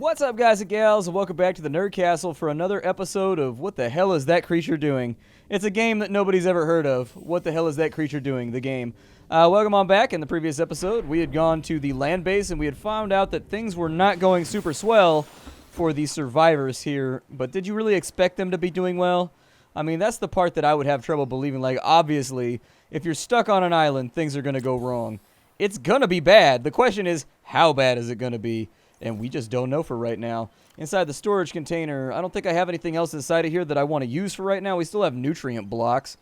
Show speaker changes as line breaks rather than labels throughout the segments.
What's up, guys and gals, and welcome back to the Nerd Castle for another episode of What the Hell Is That Creature Doing? It's a game that nobody's ever heard of. What the hell is that creature doing? The game. Welcome on back. In the previous episode, we had gone to the land base and we had found out that things were not going super swell for the survivors here. But did you really expect them to be doing well? I mean, that's the part that I would have trouble believing. Like, obviously, if you're stuck on an island, things are going to go wrong. It's going to be bad. The question is, how bad is it going to be? And we just don't know for right now. Inside the storage container, I don't think I have anything else inside of here that I want to use for right now. We still have nutrient blocks.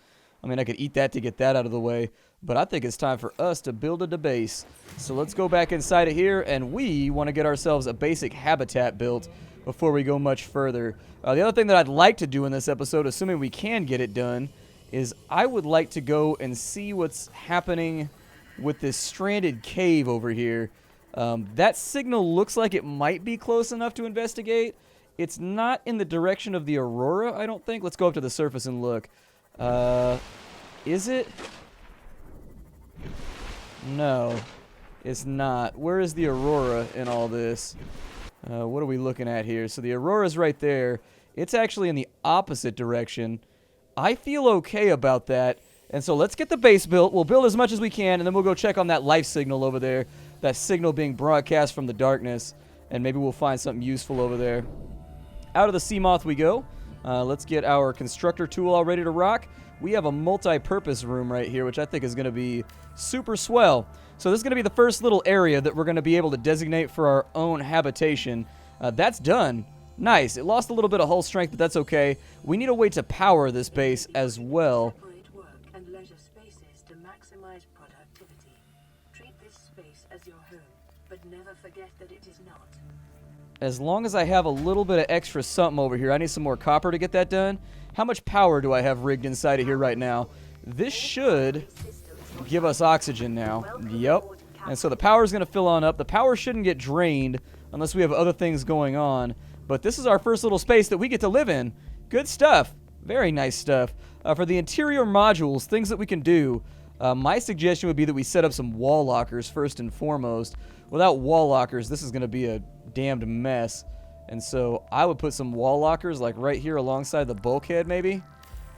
I mean, I could eat that to get that out of the way. But I think it's time for us to build a base. So let's go back inside of here, and we want to get ourselves a basic habitat built before we go much further. The other thing that I'd like to do in this episode, assuming we can get it done, is I would like to go and see what's happening with this stranded cave over here. That signal looks like it might be close enough to investigate. It's not in the direction of the Aurora, I don't think. Let's go up to the surface and look. Is it? No, it's not. Where is the Aurora in all this? What are we looking at here? So the Aurora's right there. It's actually in the opposite direction. I feel okay about that. And so let's get the base built. We'll build as much as we can, and then we'll go check on that life signal over there. That signal being broadcast from the darkness, and maybe we'll find something useful over there. Out of the sea moth we go. Let's get our constructor tool all ready to rock. We have a multi-purpose room right here, which I think is going to be super swell. So this is going to be the first little area that we're going to be able to designate for our own habitation. That's done. Nice. It lost a little bit of hull strength, but that's okay. We need a way to power this base as well. As long as I have a little bit of extra something over here. I need some more copper to get that done. How much power do I have rigged inside of here right now? This should give us oxygen now. Yep. And so the power is going to fill on up. The power shouldn't get drained unless we have other things going on. But this is our first little space that we get to live in. Good stuff. Very nice stuff. For the interior modules, things that we can do, my suggestion would be that we set up some wall lockers first and foremost. Without wall lockers, this is going to be a damned mess. And so I would put some wall lockers like right here alongside the bulkhead maybe.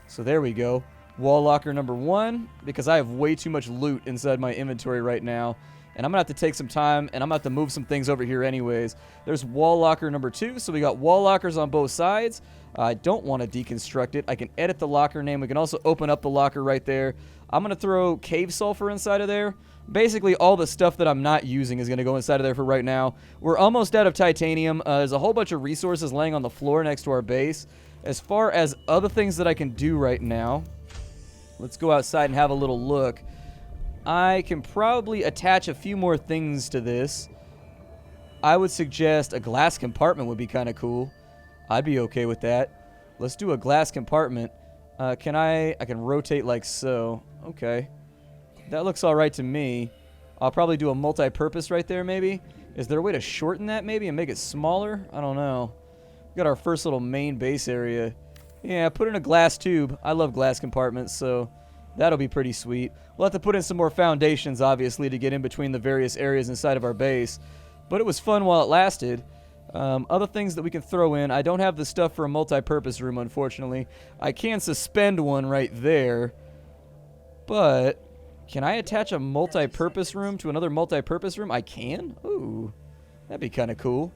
So there we go. Wall locker number 1, because I have way too much loot inside my inventory right now. And I'm going to have to take some time, and I'm going to have to move some things over here anyways. There's wall locker number 2, so we got wall lockers on both sides. I don't want to deconstruct it. I can edit the locker name. We can also open up the locker right there. I'm going to throw cave sulfur inside of there. Basically, all the stuff that I'm not using is going to go inside of there for right now. We're almost out of titanium. There's a whole bunch of resources laying on the floor next to our base. As far as other things that I can do right now, let's go outside and have a little look. I can probably attach a few more things to this. I would suggest a glass compartment would be kind of cool. I'd be okay with that. Let's do a glass compartment. I can rotate like so. Okay. That looks alright to me. I'll probably do a multi-purpose right there maybe. Is there a way to shorten that maybe and make it smaller? I don't know. We got our first little main base area. Yeah, put in a glass tube. I love glass compartments, so that'll be pretty sweet. We'll have to put in some more foundations, obviously, to get in between the various areas inside of our base. But it was fun while it lasted. Other things that we can throw in. I don't have the stuff for a multi-purpose room, unfortunately. I can suspend one right there. But can I attach a multi-purpose room to another multi-purpose room? I can? Ooh, that'd be kind of cool.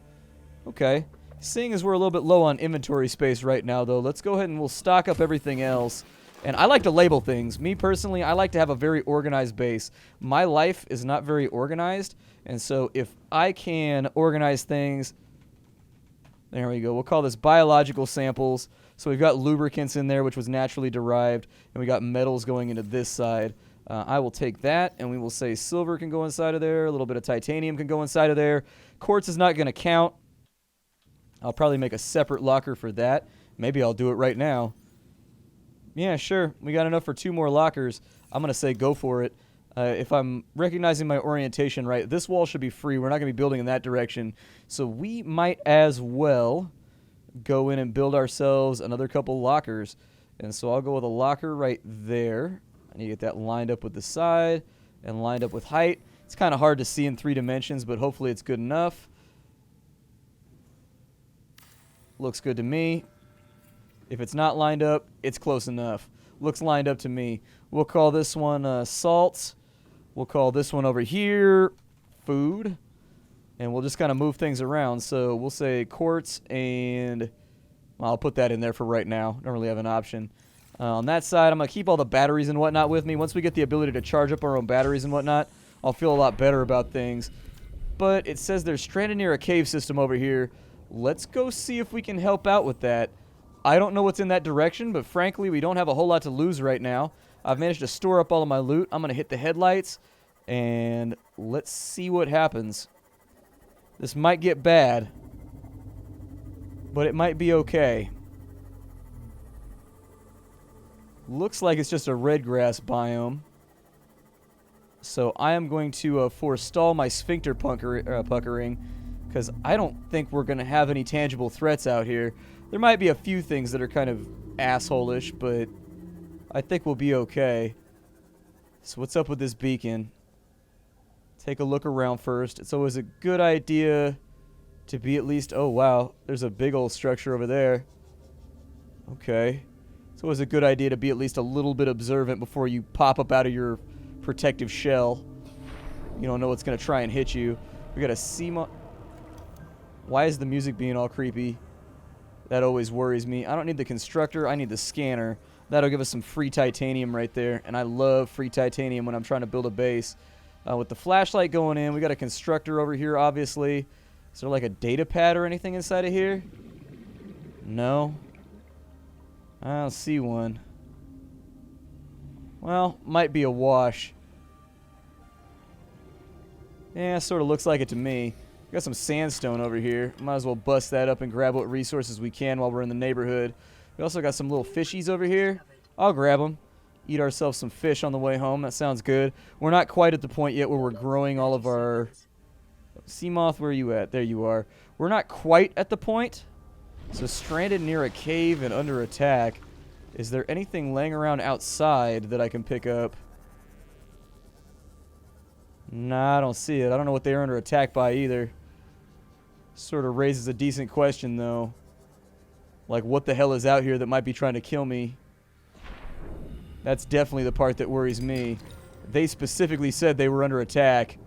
Okay. Seeing as we're a little bit low on inventory space right now, though, let's go ahead and we'll stock up everything else. And I like to label things. Me, personally, I like to have a very organized base. My life is not very organized, and so if I can organize things... There we go. We'll call this biological samples. So we've got lubricants in there, which was naturally derived, and we got metals going into this side. I will take that, and we will say silver can go inside of there. A little bit of titanium can go inside of there. Quartz is not going to count. I'll probably make a separate locker for that. Maybe I'll do it right now. Yeah, sure. We got enough for 2 more lockers. I'm going to say go for it. If I'm recognizing my orientation right, this wall should be free. We're not going to be building in that direction. So we might as well go in and build ourselves another couple lockers. And so I'll go with a locker right there. I need to get that lined up with the side and lined up with height. It's kind of hard to see in 3 dimensions, but hopefully it's good enough. Looks good to me. If it's not lined up, it's close enough. Looks lined up to me. We'll call this one salt. We'll call this one over here food. And we'll just kind of move things around. So we'll say quartz and... Well, I'll put that in there for right now. Don't really have an option. On that side, I'm going to keep all the batteries and whatnot with me. Once we get the ability to charge up our own batteries and whatnot, I'll feel a lot better about things. But it says they're stranded near a cave system over here. Let's go see if we can help out with that. I don't know what's in that direction, but frankly, we don't have a whole lot to lose right now. I've managed to store up all of my loot. I'm going to hit the headlights, and let's see what happens. This might get bad, but it might be okay. Looks like it's just a red grass biome. So I am going to forestall my sphincter puckering, because I don't think we're going to have any tangible threats out here. There might be a few things that are kind of asshole-ish, but I think we'll be okay. So what's up with this beacon? Take a look around first. It's always a good idea to be at least... Oh, wow. There's a big old structure over there. Okay. It's always a good idea to be at least a little bit observant before you pop up out of your protective shell. You don't know what's going to try and hit you. We got a CMOS... Why is the music being all creepy? That always worries me. I don't need the constructor. I need the scanner. That'll give us some free titanium right there. And I love free titanium when I'm trying to build a base. With the flashlight going in, we got a constructor over here, obviously. Is there like a data pad or anything inside of here? No. I don't see one. Well, might be a wash. Yeah, sort of looks like it to me. We got some sandstone over here. Might as well bust that up and grab what resources we can while we're in the neighborhood. We also got some little fishies over here. I'll grab them. Eat ourselves some fish on the way home. That sounds good. We're not quite at the point yet where we're growing all of our... Seamoth, where are you at? There you are. We're not quite at the point. So stranded near a cave and under attack. Is there anything laying around outside that I can pick up? Nah, I don't see it. I don't know what they're under attack by either. Sort of raises a decent question, though. Like, what the hell is out here that might be trying to kill me? That's definitely the part that worries me. They specifically said they were under attack.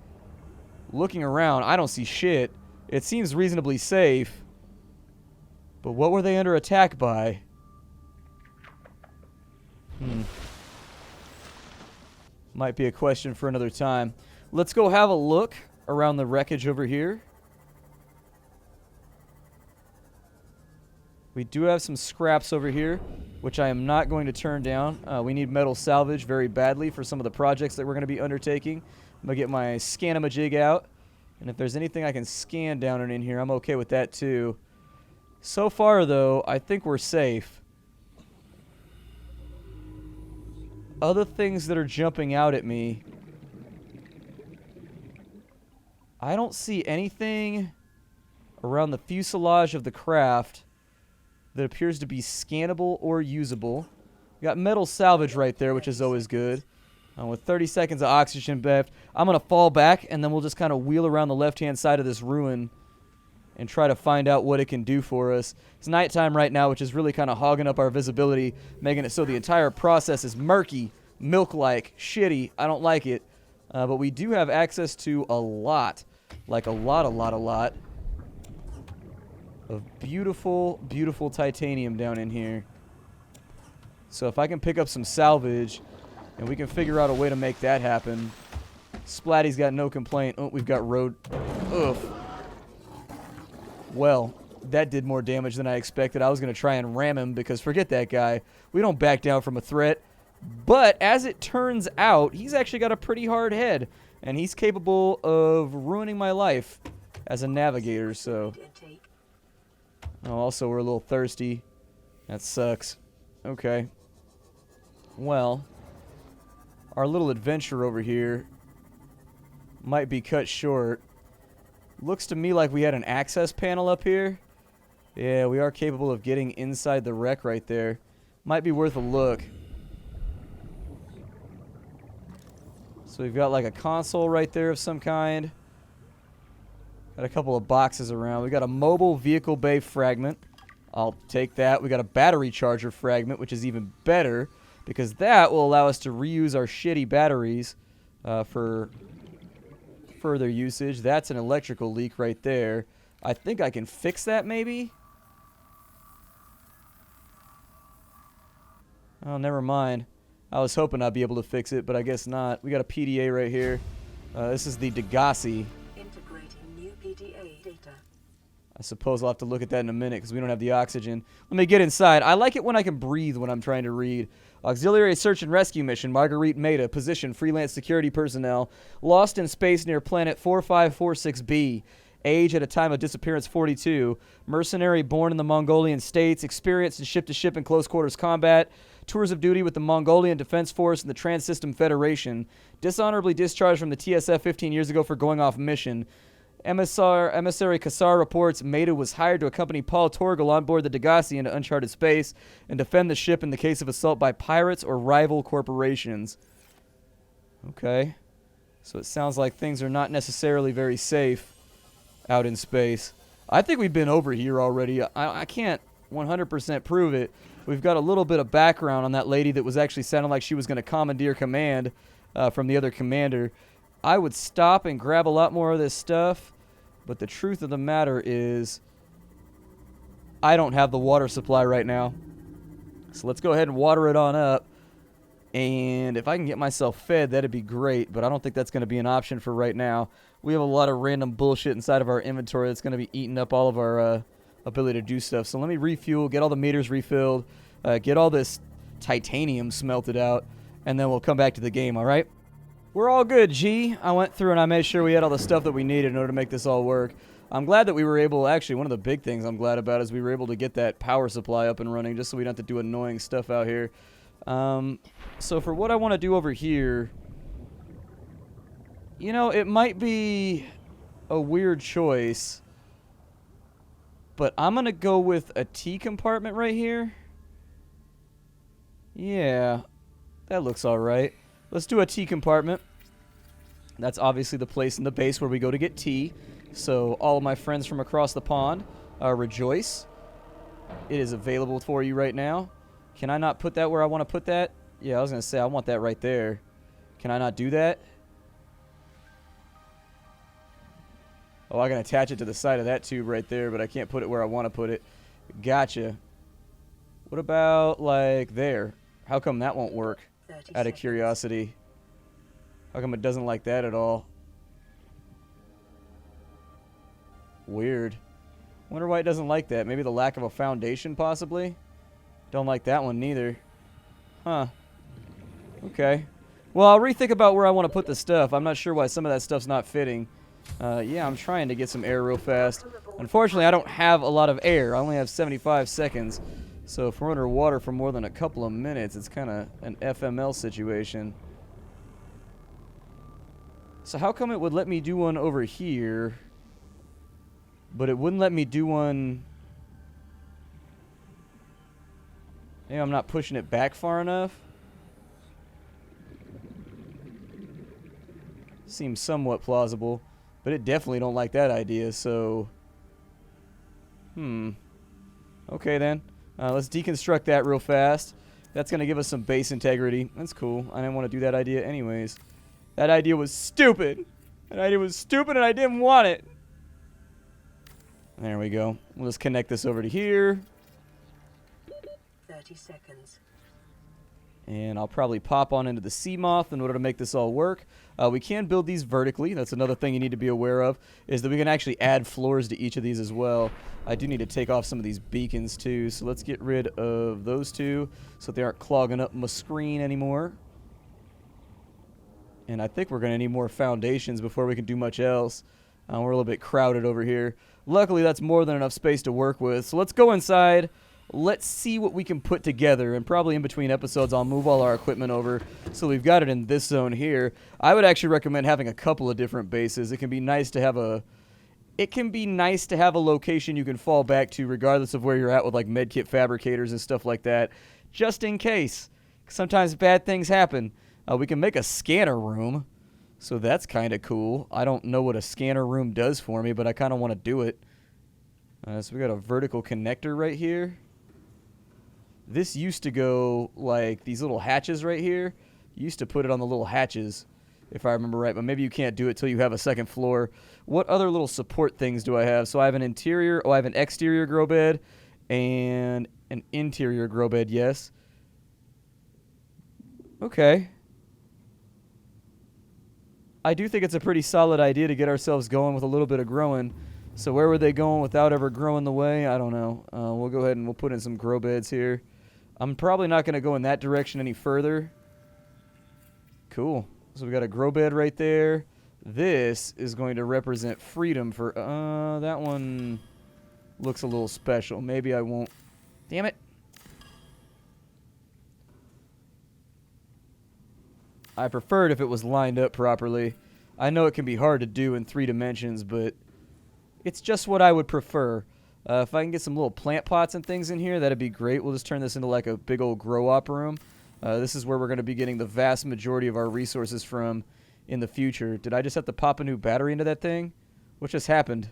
Looking around, I don't see shit. It seems reasonably safe. But what were they under attack by? Might be a question for another time. Let's go have a look around the wreckage over here. We do have some scraps over here, which I am not going to turn down. We need metal salvage very badly for some of the projects that we're going to be undertaking. I'm going to get my scan-a-majig out. And if there's anything I can scan down and in here, I'm okay with that too. So far, though, I think we're safe. Other things that are jumping out at me... I don't see anything around the fuselage of the craft that appears to be scannable or usable. We got metal salvage right there, which is always good. With 30 seconds of oxygen left, I'm going to fall back, and then we'll just kind of wheel around the left-hand side of this ruin and try to find out what it can do for us. It's nighttime right now, which is really kind of hogging up our visibility, making it so the entire process is murky, milk-like, shitty. I don't like it. But we do have access to a lot. Like a lot of beautiful, beautiful titanium down in here. So if I can pick up some salvage and we can figure out a way to make that happen. Splatty's got no complaint. Oh, we've got road. Ugh. Well, that did more damage than I expected. I was going to try and ram him because forget that guy. We don't back down from a threat. But as it turns out, he's actually got a pretty hard head. And he's capable of ruining my life as a navigator, so... Oh, also, we're a little thirsty. That sucks. Okay. Well, our little adventure over here might be cut short. Looks to me like we had an access panel up here. Yeah, we are capable of getting inside the wreck right there. Might be worth a look. So we've got like a console right there of some kind. Got a couple of boxes around. We got a mobile vehicle bay fragment. I'll take that. We got a battery charger fragment, which is even better because that will allow us to reuse our shitty batteries for further usage. That's an electrical leak right there. I think I can fix that maybe? Oh, never mind. I was hoping I'd be able to fix it, but I guess not. We got a PDA right here. This is the Degassi.
Integrating new PDA data.
I suppose I'll have to look at that in a minute because we don't have the oxygen. Let me get inside. I like it when I can breathe when I'm trying to read. Auxiliary Search and Rescue Mission, Marguerite Meta, position, freelance security personnel, lost in space near planet 4546b. Age at a time of disappearance 42. Mercenary born in the Mongolian states. Experience in ship-to-ship and close-quarters combat. Tours of duty with the Mongolian Defense Force and the Trans-System Federation. Dishonorably discharged from the TSF 15 years ago for going off mission. Emissary Kassar reports Maida was hired to accompany Paul Torgal on board the Degassi into uncharted space and defend the ship in the case of assault by pirates or rival corporations. Okay. So it sounds like things are not necessarily very safe out in space. I think we've been over here already. I can't 100% prove it. We've got a little bit of background on that lady that was actually sounding like she was going to commandeer command from the other commander. I would stop and grab a lot more of this stuff, but the truth of the matter is I don't have the water supply right now. So let's go ahead and water it on up. And if I can get myself fed, that'd be great, but I don't think that's going to be an option for right now. We have a lot of random bullshit inside of our inventory that's going to be eating up all of our ability to do stuff. So let me refuel, get all the meters refilled, get all this titanium smelted out, and then we'll come back to the game, all right? We're all good, G. I went through and I made sure we had all the stuff that we needed in order to make this all work. I'm glad that we were able, actually, one of the big things I'm glad about is we were able to get that power supply up and running just so we don't have to do annoying stuff out here. So for what I want to do over here, you know, it might be a weird choice, but I'm going to go with a T compartment right here. Yeah, that looks all right. Let's do a T compartment. That's obviously the place in the base where we go to get tea. So all of my friends from across the pond, rejoice. It is available for you right now. Can I not put that where I want to put that? Yeah, I was going to say I want that right there. Can I not do that? Oh, I can attach it to the side of that tube right there, but I can't put it where I want to put it. Gotcha. What about, like, there? How come that won't work? Out of curiosity. How come it doesn't like that at all? Weird. Wonder why it doesn't like that. Maybe the lack of a foundation, possibly? Don't like that one neither. Huh. Okay. Well, I'll rethink about where I want to put the stuff. I'm not sure why some of that stuff's not fitting. Yeah, I'm trying to get some air real fast. Unfortunately, I don't have a lot of air. I only have 75 seconds. So if we're underwater for more than a couple of minutes, it's kind of an FML situation. So how come it would let me do one over here, but it wouldn't let me do one... Maybe I'm not pushing it back far enough? Seems somewhat plausible, but it definitely don't like that idea, so... Okay then. Let's deconstruct that real fast. That's going to give us some base integrity. That's cool. I didn't want to do that idea anyways. That idea was stupid. That idea was stupid and I didn't want it. There we go. We'll just connect this over to here.
30 seconds.
And I'll probably pop on into the sea moth in order to make this all work. We can build these vertically. That's another thing you need to be aware of, is that we can actually add floors to each of these as well. I do need to take off some of these beacons too, so let's get rid of those two so they aren't clogging up my screen anymore. And I think we're going to need more foundations before we can do much else. We're a little bit crowded over here. Luckily, that's more than enough space to work with. So let's go inside. Let's see what we can put together, and probably in between episodes I'll move all our equipment over so we've got it in this zone here. I would actually recommend having a couple of different bases. It can be nice to have a location you can fall back to regardless of where you're at with like medkit fabricators and stuff like that, just in case. Sometimes bad things happen. We can make a scanner room, so that's kind of cool. I don't know what a scanner room does for me, but I kind of want to do it. So we got a vertical connector right here. This used to go like these little hatches right here. You used to put it on the little hatches, if I remember right, but maybe you can't do it till you have a second floor. What other little support things do I have? So I have an interior, I have an exterior grow bed and an interior grow bed, yes. Okay. I do think it's a pretty solid idea to get ourselves going with a little bit of growing. So where were they going without ever growing the way? I don't know. We'll go ahead and we'll put in some grow beds here. I'm probably not going to go in that direction any further. Cool. So we got a grow bed right there. This is going to represent freedom for... that one looks a little special. Maybe I won't... Damn it. I preferred if it was lined up properly. I know it can be hard to do in 3 dimensions, but it's just what I would prefer. If I can get some little plant pots and things in here, that'd be great. We'll just turn this into like a big old grow-op room. This is where we're going to be getting the vast majority of our resources from in the future. Did I just have to pop a new battery into that thing? What just happened?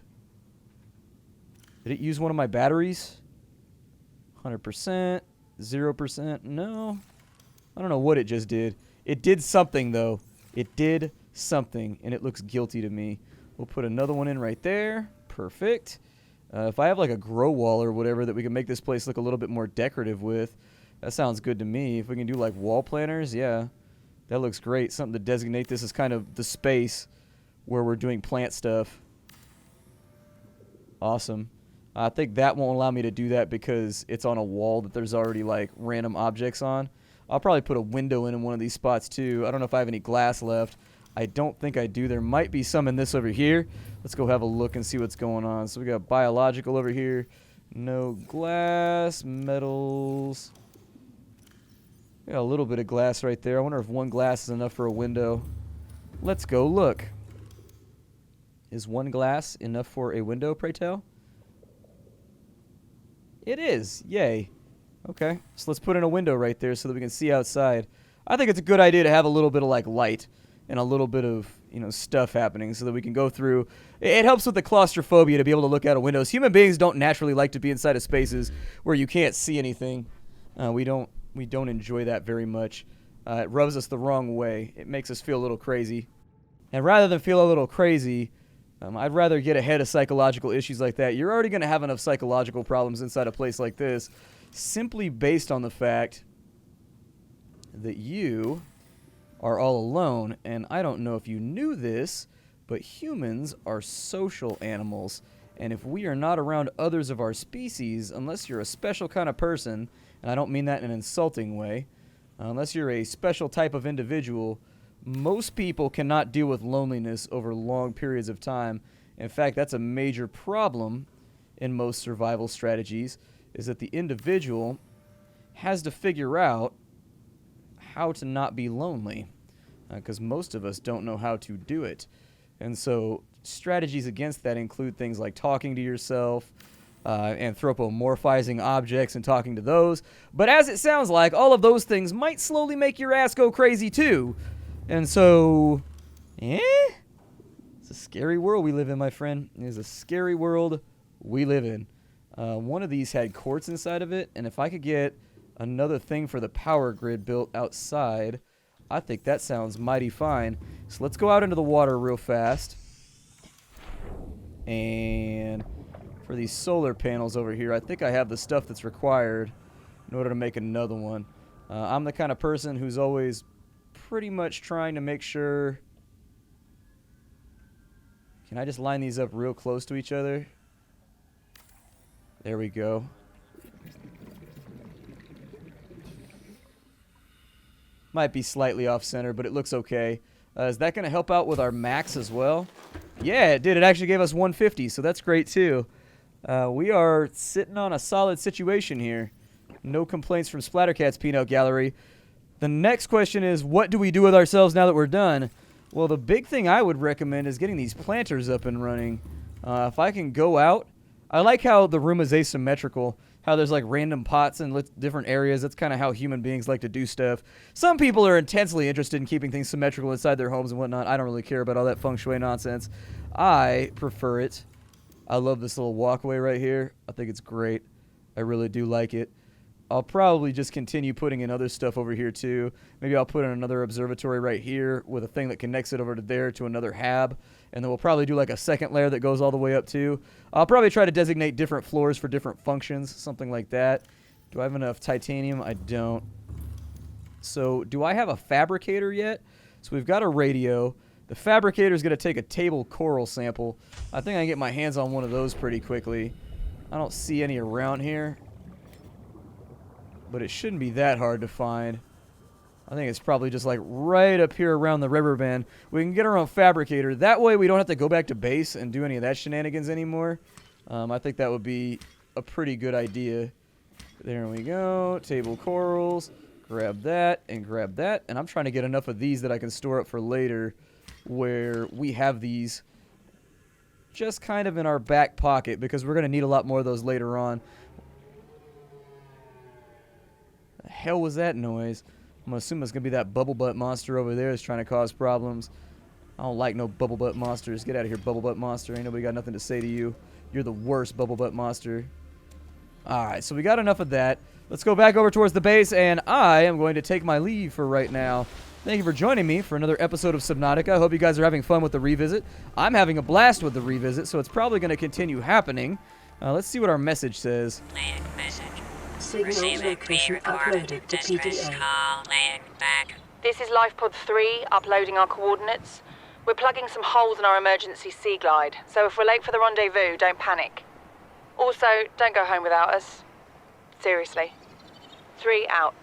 Did it use one of my batteries? 100%? 0%? No. I don't know what it just did. It did something, though. It did something, and it looks guilty to me. We'll put another one in right there. Perfect. If I have like a grow wall or whatever that we can make this place look a little bit more decorative with, that sounds good to me. If we can do like wall planters, yeah. That looks great. Something to designate this as kind of the space where we're doing plant stuff. Awesome. I think that won't allow me to do that because it's on a wall that there's already like random objects on. I'll probably put a window in one of these spots too. I don't know if I have any glass left. I don't think I do. There might be some in this over here. Let's go have a look and see what's going on. So we got biological over here. No glass, metals. We got a little bit of glass right there. I wonder if one glass is enough for a window. Let's go look. Is one glass enough for a window, pray tell? It is. Yay. Okay. So let's put in a window right there so that we can see outside. I think it's a good idea to have a little bit of like light and a little bit of, you know, stuff happening so that we can go through. It helps with the claustrophobia to be able to look out of windows. Human beings don't naturally like to be inside of spaces where you can't see anything. We don't enjoy that very much. It rubs us the wrong way. It makes us feel a little crazy. And rather than feel a little crazy, I'd rather get ahead of psychological issues like that. You're already going to have enough psychological problems inside a place like this simply based on the fact that you are all alone. And I don't know if you knew this, but humans are social animals. And if we are not around others of our species, unless you're a special kind of person, and I don't mean that in an insulting way, unless you're a special type of individual, most people cannot deal with loneliness over long periods of time. In fact, that's a major problem in most survival strategies, is that the individual has to figure out how to not be lonely, because most of us don't know how to do it. And so strategies against that include things like talking to yourself, anthropomorphizing objects and talking to those. But as it sounds like, all of those things might slowly make your ass go crazy too. And so, it's a scary world we live in, my friend. It is a scary world we live in. One of these had quartz inside of it, and if I could get another thing for the power grid built outside, I think that sounds mighty fine. So let's go out into the water real fast. And for these solar panels over here, I think I have the stuff that's required in order to make another one. I'm the kind of person who's always pretty much trying to make sure... Can I just line these up real close to each other? There we go. Might be slightly off center, but it looks okay. Is that going to help out with our max as well? Yeah, it did. It actually gave us 150, so that's great too. We are sitting on a solid situation here. No complaints from Splattercat's Peanut Gallery. The next question is, what do we do with ourselves now that we're done? Well, the big thing I would recommend is getting these planters up and running. If I can go out, I like how the room is asymmetrical, how there's like random pots in different areas. That's kind of how human beings like to do stuff. Some people are intensely interested in keeping things symmetrical inside their homes and whatnot. I don't really care about all that feng shui nonsense. I prefer it. I love this little walkway right here. I think it's great. I really do like it. I'll probably just continue putting in other stuff over here too. Maybe I'll put in another observatory right here with a thing that connects it over to there to another hab. And then we'll probably do like a second layer that goes all the way up too. I'll probably try to designate different floors for different functions, something like that. Do I have enough titanium? I don't. So do I have a fabricator yet? So we've got a radio. The fabricator is going to take a table coral sample. I think I can get my hands on one of those pretty quickly. I don't see any around here, but it shouldn't be that hard to find. I think it's probably just like right up here around the river bend. We can get our own fabricator. That way we don't have to go back to base and do any of that shenanigans anymore. I think that would be a pretty good idea. There we go. Table corals. Grab that and grab that. And I'm trying to get enough of these that I can store up for later, where we have these just kind of in our back pocket, because we're going to need a lot more of those later on. The hell was that noise? I'm going to assume it's going to be that bubble butt monster over there that's trying to cause problems. I don't like no bubble butt monsters. Get out of here, bubble butt monster. Ain't nobody got nothing to say to you. You're the worst bubble butt monster. Alright, so we got enough of that. Let's go back over towards the base, and I am going to take my leave for right now. Thank you for joining me for another episode of Subnautica. I hope you guys are having fun with the revisit. I'm having a blast with the revisit, so it's probably going to continue happening. Let's see what our message says.
Land message.
Signal
Receiving
location
pre-recorded
uploaded to
distress
PDA.
call. Land back.
This is LifePod 3, uploading our coordinates. We're plugging some holes in our emergency sea glide, so if we're late for the rendezvous, don't panic. Also, don't go home without us. Seriously. 3 out.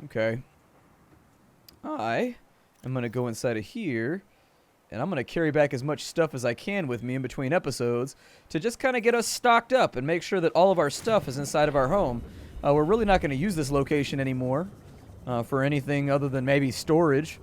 Okay. I am going to go inside of here, and I'm going to carry back as much stuff as I can with me in between episodes to just kind of get us stocked up and make sure that all of our stuff is inside of our home. We're really not going to use this location anymore for anything other than maybe storage.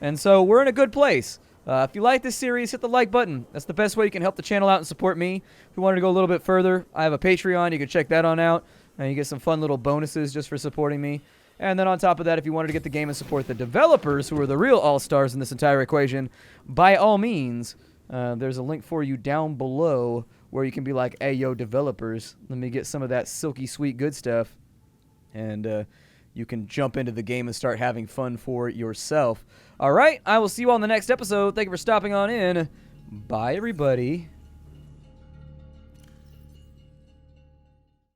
And so we're in a good place. If you like this series, hit the like button. That's the best way you can help the channel out and support me. If you wanted to go a little bit further, I have a Patreon. You can check that on out. And you get some fun little bonuses just for supporting me. And then on top of that, if you wanted to get the game and support the developers, who are the real all-stars in this entire equation, by all means, there's a link for you down below where you can be like, hey, yo, developers, let me get some of that silky sweet good stuff. And you can jump into the game and start having fun for yourself. All right, I will see you all in the next episode. Thank you for stopping on in. Bye, everybody.